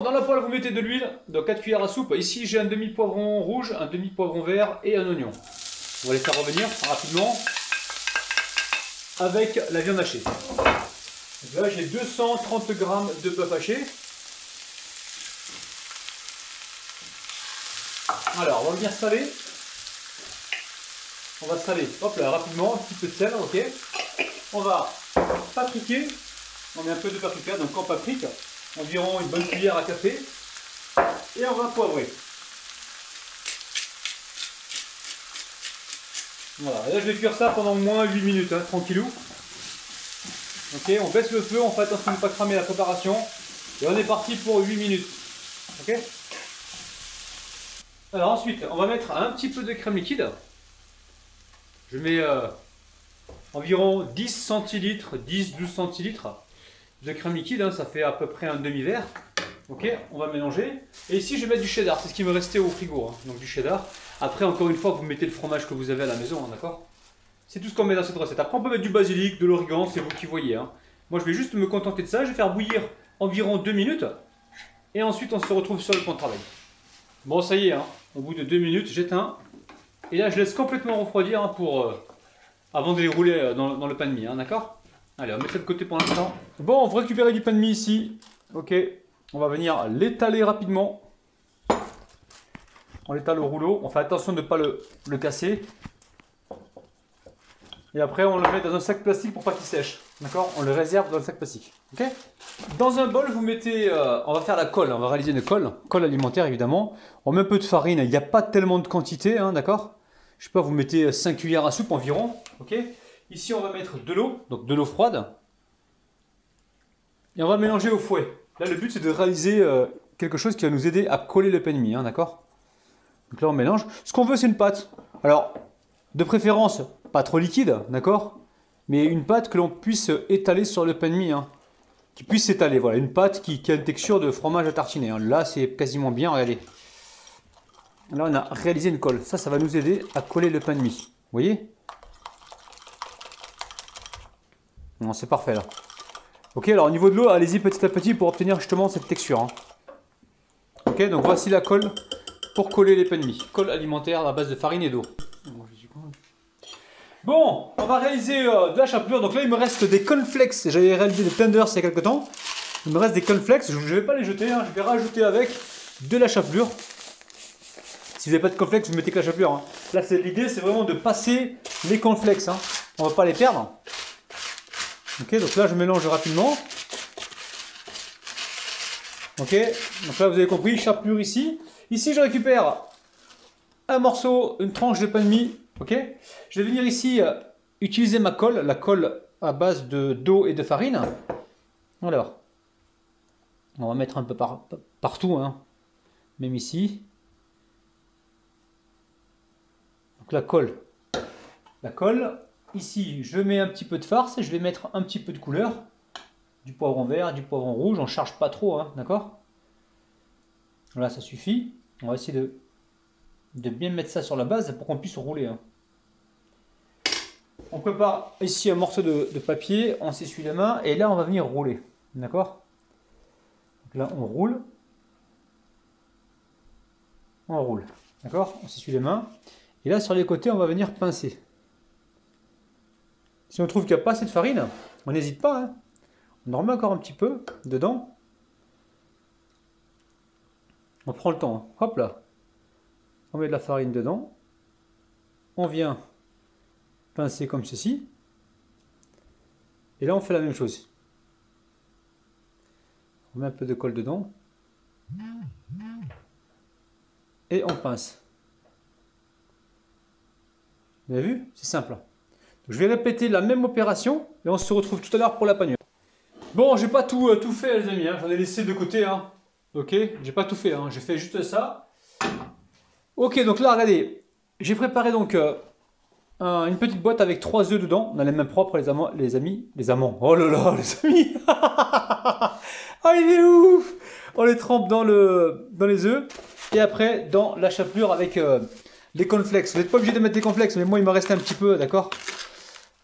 Dans la poêle, vous mettez de l'huile, donc 4 cuillères à soupe. Ici, j'ai un demi-poivron rouge, un demi-poivron vert et un oignon. On va les faire revenir rapidement avec la viande hachée. Donc là, j'ai 230 g de bœuf haché. Alors, on va venir saler. On va saler, hop là, rapidement, un petit peu de sel, ok. On va papriquer. On met un peu de paprika, donc en paprika, environ une bonne cuillère à café. Et on va poivrer. Voilà, et là je vais cuire ça pendant au moins 8 minutes, hein, tranquillou. Ok, on baisse le feu, on fait attention de ne pas cramer la préparation. Et on est parti pour 8 minutes. Ok. Alors ensuite, on va mettre un petit peu de crème liquide. Je mets environ 10 centilitres, 10-12 centilitres de crème liquide, hein, ça fait à peu près un demi-verre. Ok, on va mélanger. Et ici, je vais mettre du cheddar, c'est ce qui me restait au frigo, hein, donc du cheddar. Après, encore une fois, vous mettez le fromage que vous avez à la maison, hein, d'accord? C'est tout ce qu'on met dans cette recette. Après, on peut mettre du basilic, de l'origan, c'est vous qui voyez. Hein. Moi, je vais juste me contenter de ça. Je vais faire bouillir environ 2 minutes. Et ensuite, on se retrouve sur le plan de travail. Bon, ça y est, hein, au bout de 2 minutes, j'éteins. Et là, je laisse complètement refroidir hein, avant de les rouler dans le pain de mie, hein, d'accord? Allez, on met ça de côté pour l'instant. Bon, vous récupérez du pain de mie ici. Ok, on va venir l'étaler rapidement. On l'étale au rouleau. On fait attention de ne pas le casser. Et après, on le met dans un sac plastique pour pas qu'il sèche. D'accord? On le réserve dans le sac plastique. Ok? Dans un bol, vous mettez... on va faire la colle. On va réaliser une colle. Colle alimentaire, évidemment. On met un peu de farine. Il n'y a pas tellement de quantité. Hein, d'accord? Je sais pas, vous mettez 5 cuillères à soupe environ. Ok? Ici, on va mettre de l'eau. Donc, de l'eau froide. Et on va mélanger au fouet. Là, le but, c'est de réaliser quelque chose qui va nous aider à coller le pain de mie. Hein, d'accord? Donc là, on mélange. Ce qu'on veut, c'est une pâte. Alors, de préférence, pas trop liquide, d'accord? Mais une pâte que l'on puisse étaler sur le pain de mie. Hein. Qui puisse s'étaler. Voilà, une pâte qui a une texture de fromage à tartiner. Hein. Là, c'est quasiment bien, regardez. Là, on a réalisé une colle. Ça va nous aider à coller le pain de mie. Vous voyez? Non, c'est parfait, là. Ok, alors au niveau de l'eau, allez-y petit à petit pour obtenir justement cette texture. Hein. Ok, donc voici la colle pour coller les pains de mie. Colle alimentaire à base de farine et d'eau. Bon, on va réaliser de la chapelure. Donc là, il me reste des cornflakes. J'avais réalisé des tenders il y a quelques temps. Il me reste des cornflakes. Je ne vais pas les jeter. Hein. Je vais rajouter avec de la chapelure. Si vous n'avez pas de cornflakes, vous mettez que la chapelure. Hein. Là, l'idée, c'est vraiment de passer les cornflakes. Hein. On ne va pas les perdre. Ok, donc là, je mélange rapidement. Ok, donc là, vous avez compris, chapelure ici. Ici, je récupère un morceau, une tranche de pain de mie. Ok, je vais venir ici utiliser ma colle, la colle à base d'eau et de farine. Alors, on va mettre un peu partout, hein, même ici. Donc la colle. Ici, je mets un petit peu de farce, je vais mettre un petit peu de couleur. Du poivron vert, du poivron rouge, on ne charge pas trop, hein, d'accord? Voilà, ça suffit. On va essayer de bien mettre ça sur la base pour qu'on puisse rouler. Hein. On prépare ici un morceau de papier, on s'essuie les mains et là on va venir rouler. D'accord? Là on roule. On roule. D'accord? On s'essuie les mains. Et là sur les côtés on va venir pincer. Si on trouve qu'il n'y a pas assez de farine, on n'hésite pas. Hein. On en remet encore un petit peu dedans. On prend le temps. Hein. Hop là. On met de la farine dedans. On vient pincer comme ceci. Et là, on fait la même chose. On met un peu de colle dedans. Et on pince. Vous avez vu? C'est simple. Donc, je vais répéter la même opération et on se retrouve tout à l'heure pour la panure. Bon, j'ai pas tout fait, les amis. Hein. J'en ai laissé de côté. Hein. Ok, j'ai pas tout fait. Hein. J'ai fait juste ça. Ok, donc là, regardez. J'ai préparé donc une petite boîte avec 3 œufs dedans. On a les mains propres, les amis. Les amants. Oh là là, les amis. Oh, il est ouf. On les trempe dans les œufs. Et après, dans la chapelure avec les cornflakes. Vous n'êtes pas obligé de mettre des cornflakes, mais moi, il me restait un petit peu, d'accord?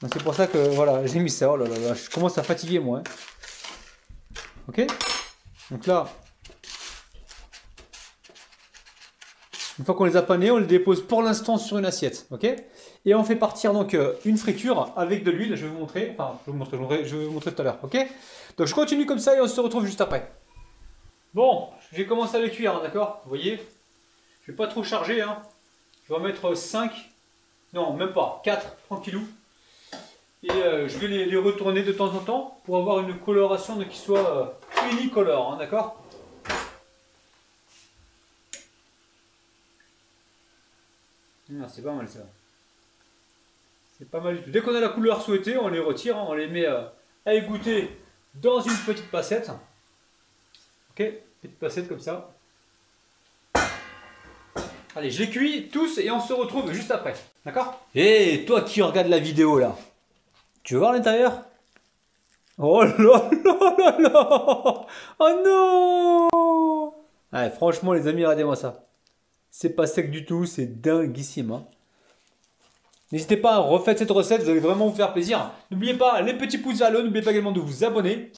Donc c'est pour ça que, voilà, j'ai mis ça. Oh là là, je commence à fatiguer, moi. Hein. Ok? Donc là, Une fois qu'on les a panés, on les dépose pour l'instant sur une assiette. Ok? Et on fait partir donc une friture avec de l'huile. Je vais vous montrer. Enfin, je vais vous montrer tout à l'heure. Ok? Donc je continue comme ça et on se retrouve juste après. Bon, j'ai commencé à les cuire, hein, d'accord? Vous voyez? Je vais pas trop charger. Hein. Je vais en mettre 5. Non, même pas. 4, tranquillou. Et je vais les retourner de temps en temps pour avoir une coloration qui soit unicolore, hein, d'accord? C'est pas mal ça. C'est pas mal du tout. Dès qu'on a la couleur souhaitée, on les retire, hein, on les met à égoutter dans une petite passette. Ok, petite passette comme ça. Allez, je les cuis tous et on se retrouve juste après. D'accord? Et toi qui regardes la vidéo là, tu veux voir l'intérieur? Oh là là là là! Oh non! Ouais, franchement les amis, regardez-moi ça. C'est pas sec du tout, c'est dinguissime. Hein. N'hésitez pas à refaire cette recette, vous allez vraiment vous faire plaisir. N'oubliez pas les petits pouces vers le haut, n'oubliez pas également de vous abonner.